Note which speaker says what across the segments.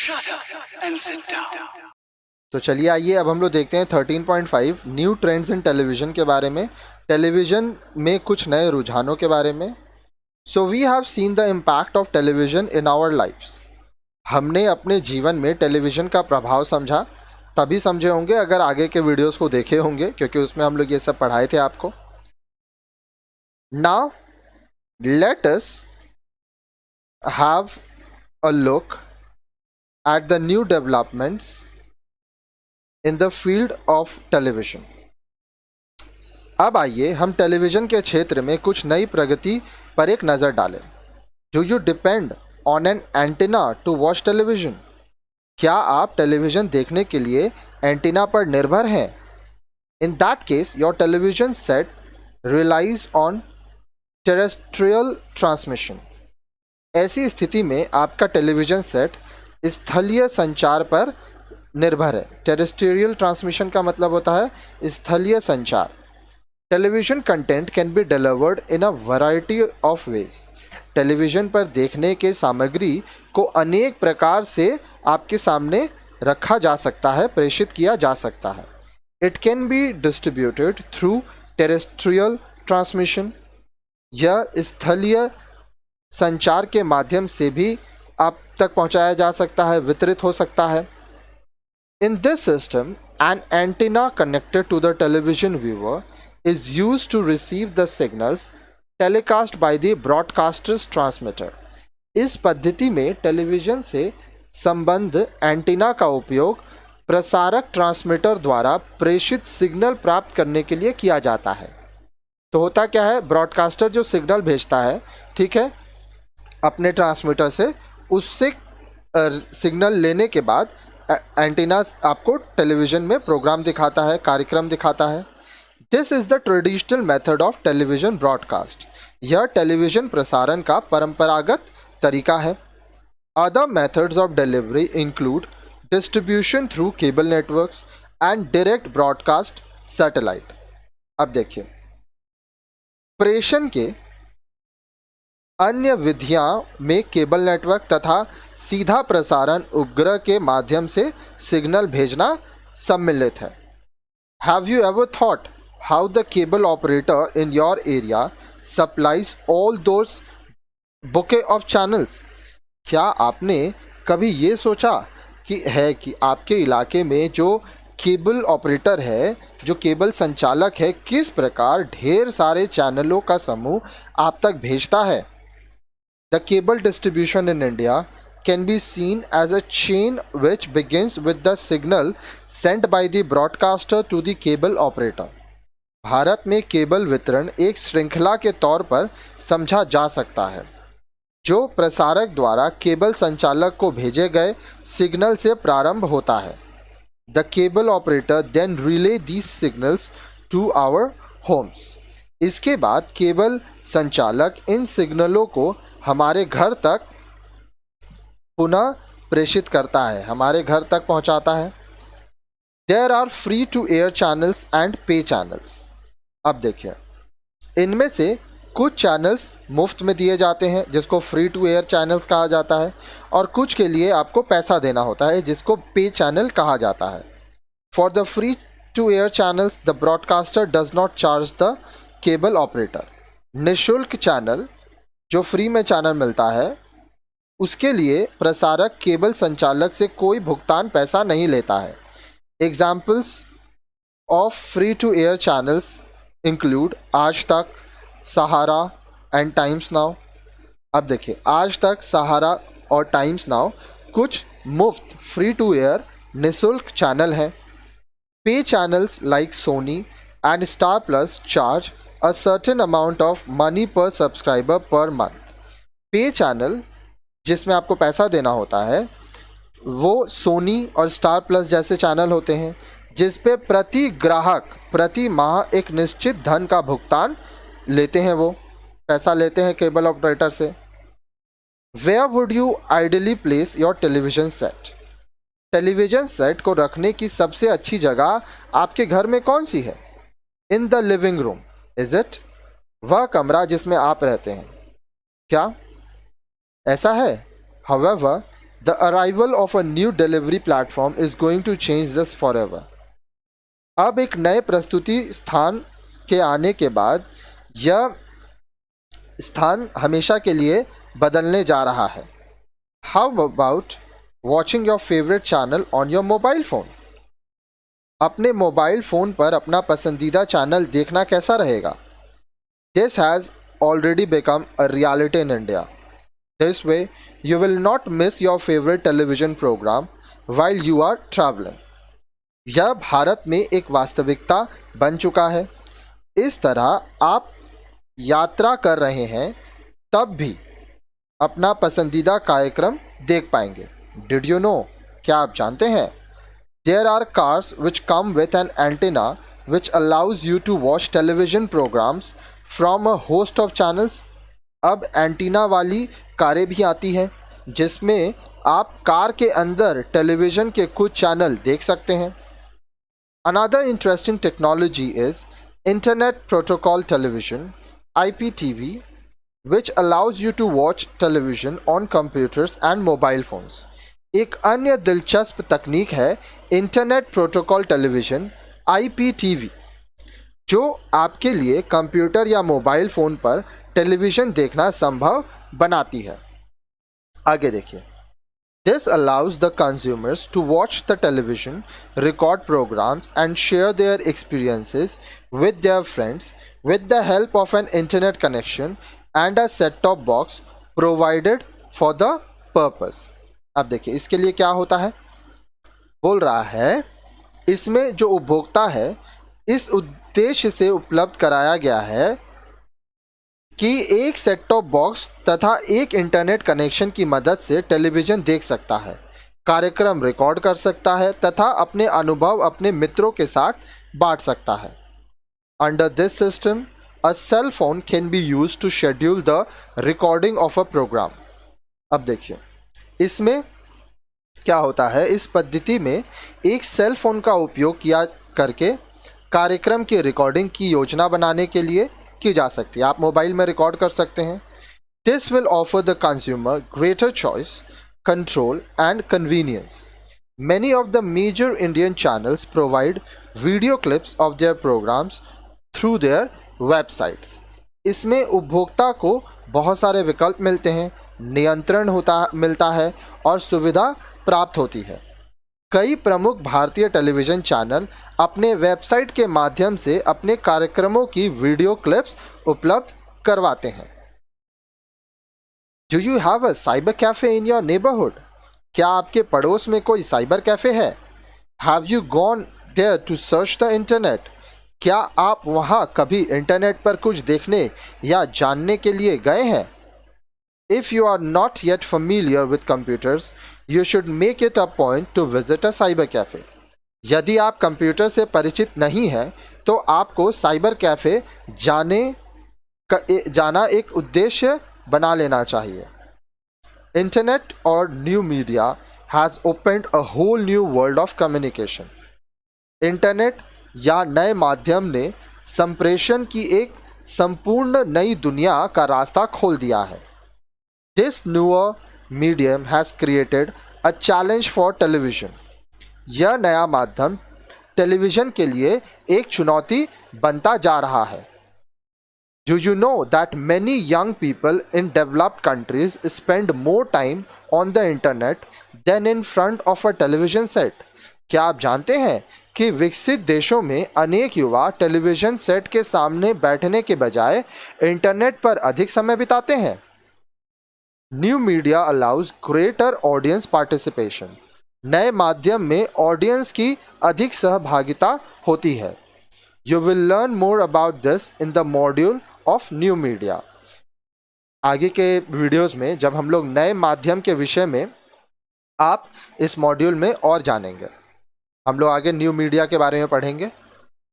Speaker 1: Shut up and sit down.
Speaker 2: तो चलिए आइए अब हम लोग देखते हैं 13.5 न्यू ट्रेंड्स इन टेलीविज़न के बारे में, टेलीविज़न में कुछ नए रुझानों के बारे में। So we have seen the impact of television in our lifes. हमने अपने जीवन में टेलीविज़न का प्रभाव समझा, तभी समझे होंगे अगर आगे के वीडियोस को देखे होंगे, क्योंकि उसमें हम लोग ये सब पढ़ाए थे आपको। Now let us have a look at the new developments in the field of television. अब आइए हम टेलीविज़न के क्षेत्र में कुछ नई प्रगति पर एक नज़र डालें। Do you depend on an antenna to watch television? क्या आप टेलीविज़न देखने के लिए एंटीना पर निर्भर हैं? In that case your television set relies on terrestrial transmission. ऐसी स्थिति में आपका टेलीविज़न सेट स्थलीय संचार पर निर्भर है। टेरेस्ट्रियल ट्रांसमिशन का मतलब होता है स्थलीय संचार। Television content can be delivered in a variety of ways. Television पर देखने के सामग्री को अनेक प्रकार से आपके सामने रखा जा सकता है, प्रेषित किया जा सकता है। It can be distributed through terrestrial transmission. यह स्थलीय संचार के माध्यम से भी आप तक पहुंचाया जा सकता है, वितरित हो सकता है। In this system, an antenna connected to the television viewer is used to receive the signals telecast by the broadcaster's transmitter. इस पद्धति में टेलीविज़न से संबद्ध एंटीना का उपयोग प्रसारक ट्रांसमीटर द्वारा प्रेषित सिग्नल प्राप्त करने के लिए किया जाता है। तो होता क्या है, ब्रॉडकास्टर जो सिग्नल भेजता है, ठीक है, अपने ट्रांसमीटर से, उससे सिग्नल लेने के बाद एंटीना आपको टेलीविज़न में प्रोग्राम दिखाता है, कार्यक्रम दिखाता है। This is the traditional method of television broadcast. यह टेलीविज़न प्रसारण का परंपरागत तरीका है। Other methods of delivery include distribution through cable networks and direct broadcast satellite. अब देखिए, प्रेषण के अन्य विधियां में केबल नेटवर्क तथा सीधा प्रसारण उपग्रह के माध्यम से सिग्नल भेजना सम्मिलित है। Have you ever thought how the cable operator in your area supplies all those bouquet of channels? क्या आपने कभी ये सोचा कि आपके इलाके में जो केबल ऑपरेटर है, जो केबल संचालक है, किस प्रकार ढेर सारे चैनलों का समूह आप तक भेजता है? The cable distribution in India can be seen as a chain which begins with the signal sent by the broadcaster to the cable operator. Bharat में केबल वितरण एक श्रृंखला के तौर पर समझा जा सकता है, जो प्रसारक द्वारा केबल संचालक को भेजे गए सिग्नल से प्रारंभ होता है। The cable operator then relay these signals to our homes. इसके बाद केबल संचालक इन सिग्नलों को हमारे घर तक पुनः प्रेषित करता है, हमारे घर तक पहुंचाता है। There are free to air channels and pay channels. अब देखिए, इनमें से कुछ चैनल्स मुफ्त में दिए जाते हैं, जिसको फ्री टू एयर चैनल्स कहा जाता है, और कुछ के लिए आपको पैसा देना होता है, जिसको पे चैनल कहा जाता है। For the free to air channels the broadcaster does not charge the cable operator. निःशुल्क चैनल, जो फ्री में चैनल मिलता है, उसके लिए प्रसारक केबल संचालक से कोई भुगतान पैसा नहीं लेता है। Examples of free to air channels include Aaj Tak, Sahara and times now. अब देखिए, आज तक, सहारा और टाइम्स नाउ कुछ मुफ्त फ्री टू एयर निःशुल्क चैनल हैं। पे channels like Sony and star plus charge a certain amount of money per subscriber per month. पे चैनल, जिसमें आपको पैसा देना होता है, वो सोनी और स्टार प्लस जैसे चैनल होते हैं, जिस पे प्रति ग्राहक प्रति माह एक निश्चित धन का भुगतान लेते हैं, वो पैसा लेते हैं केबल ऑपरेटर से। Where would you ideally place your television set? Television set को रखने की सबसे अच्छी जगह आपके घर में कौन सी है? In the living room. Is it? वह कमरा जिसमें आप रहते हैं। क्या ऐसा है? However, The arrival of a new delivery platform is going to change this forever. अब एक नए प्रस्तुति स्थान के आने के बाद यह स्थान हमेशा के लिए बदलने जा रहा है. How about watching your favorite channel on your mobile phone? अपने मोबाइल फ़ोन पर अपना पसंदीदा चैनल देखना कैसा रहेगा? This has already become a reality in India. This way, you will not miss your favorite television program while you are traveling. यह भारत में एक वास्तविकता बन चुका है. इस तरह आप यात्रा कर रहे हैं तब भी अपना पसंदीदा कार्यक्रम देख पाएंगे. Did you know? क्या आप जानते हैं? There are cars which come with an antenna which allows you to watch television programs from a host of channels. अब एंटीना वाली कारें भी आती हैं जिसमें आप कार के अंदर टेलीविज़न के कुछ चैनल देख सकते हैं. Another interesting technology is Internet Protocol Television (IPTV), which allows you to watch television on computers and mobile phones. एक अन्य दिलचस्प तकनीक है इंटरनेट प्रोटोकॉल टेलीविज़न (IPTV), जो आपके लिए कंप्यूटर या मोबाइल फ़ोन पर टेलीविज़न देखना संभव बनाती है. आगे देखिए. This allows the consumers to watch the television, record programs and share their experiences with their friends with the help of an internet connection and a set-top box provided for the purpose. अब देखिए इसके लिए क्या होता है. बोल रहा है इसमें जो उपभोक्ता है इस उद्देश्य से उपलब्ध कराया गया है कि एक सेट टॉप बॉक्स तथा एक इंटरनेट कनेक्शन की मदद से टेलीविज़न देख सकता है, कार्यक्रम रिकॉर्ड कर सकता है तथा अपने अनुभव अपने मित्रों के साथ बांट सकता है. Under this system a cell phone can be used to schedule the recording of a programme. अब देखिए इसमें क्या होता है. इस पद्धति में एक सेल फोन का उपयोग किया करके कार्यक्रम की रिकॉर्डिंग की योजना बनाने के लिए की जा सकती है. आप मोबाइल में रिकॉर्ड कर सकते हैं. This will offer the consumer greater choice, control and convenience. Many of the major Indian channels provide video clips of their programmes through their websites. इसमें उपभोक्ता को बहुत सारे विकल्प मिलते हैं, नियंत्रण मिलता है और सुविधा प्राप्त होती है. कई प्रमुख भारतीय टेलीविज़न चैनल अपने वेबसाइट के माध्यम से अपने कार्यक्रमों की वीडियो क्लिप्स उपलब्ध करवाते हैं. Do you have a cyber cafe in your neighbourhood? क्या आपके पड़ोस में कोई साइबर कैफ़े है? Have you gone there to search the internet? क्या आप वहाँ कभी इंटरनेट पर कुछ देखने या जानने के लिए गए हैं? If you are not yet familiar with computers, you should make it a point to visit a cyber cafe. यदि आप कंप्यूटर से परिचित नहीं हैं तो आपको साइबर कैफ़े जाना एक उद्देश्य बना लेना चाहिए. इंटरनेट और new media has opened a whole new world of communication. Internet या नए माध्यम ने संप्रेषण की एक संपूर्ण नई दुनिया का रास्ता खोल दिया है. This newer medium has created a challenge for television. यह नया माध्यम टेलीविज़न के लिए एक चुनौती बनता जा रहा है. Do you know that many young people in developed countries spend more time on the internet than in front of a television set? क्या आप जानते हैं कि विकसित देशों में अनेक युवा टेलीविज़न सेट के सामने बैठने के बजाय इंटरनेट पर अधिक समय बिताते हैं. New media allows greater audience participation. नए माध्यम में ऑडियंस की अधिक सहभागिता होती है. You will learn more about this in the module of new media. आगे के वीडियोस में जब हम लोग नए माध्यम के विषय में आप इस मॉड्यूल में और जानेंगे. हम लोग आगे न्यू मीडिया के बारे में पढ़ेंगे.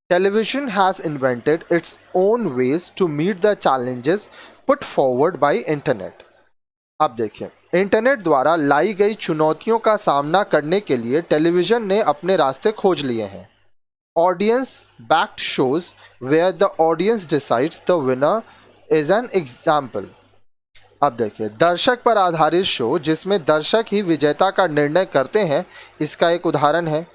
Speaker 2: Television has invented its own ways to meet the challenges put forward by internet. अब देखिए इंटरनेट द्वारा लाई गई चुनौतियों का सामना करने के लिए टेलीविज़न ने अपने रास्ते खोज लिए हैं. Audience backed shows where the audience decides the winner is an example. अब देखिए, दर्शक पर आधारित शो जिसमें दर्शक ही विजेता का निर्णय करते हैं, इसका एक उदाहरण है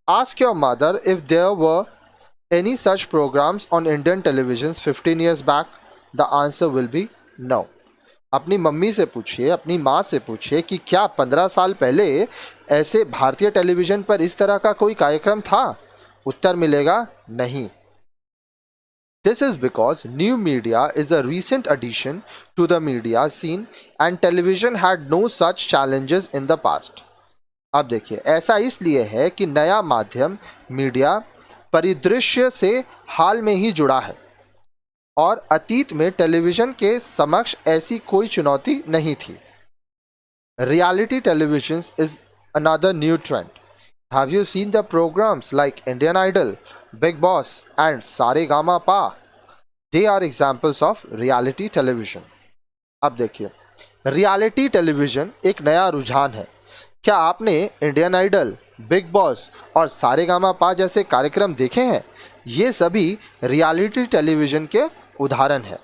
Speaker 2: ask your mother if there were any such programmes on Indian television 15 years back, the answer will be no. अपनी मम्मी से पूछिए, अपनी माँ से पूछिए कि क्या 15 साल पहले ऐसे भारतीय टेलीविज़न पर इस तरह का कोई कार्यक्रम था? उत्तर मिलेगा नहीं। This is because new media is a recent addition to the media scene and television had no such challenges in the past. अब देखिए, ऐसा इसलिए है कि नया माध्यम मीडिया परिदृश्य से हाल में ही जुड़ा है और अतीत में टेलीविज़न के समक्ष ऐसी कोई चुनौती नहीं थी। Reality television is another new trend. Have you seen the programs like Indian Idol, Big Boss and Saregama Pa? They are examples of reality television. अब देखिए, रियलिटी टेलीविज़न एक नया रुझान है। क्या आपने इंडियन आइडल, बिग बॉस और सारेगामा पा जैसे कार्यक्रम देखे हैं? ये सभी रियलिटी टेलीविज़न के उदाहरण हैं।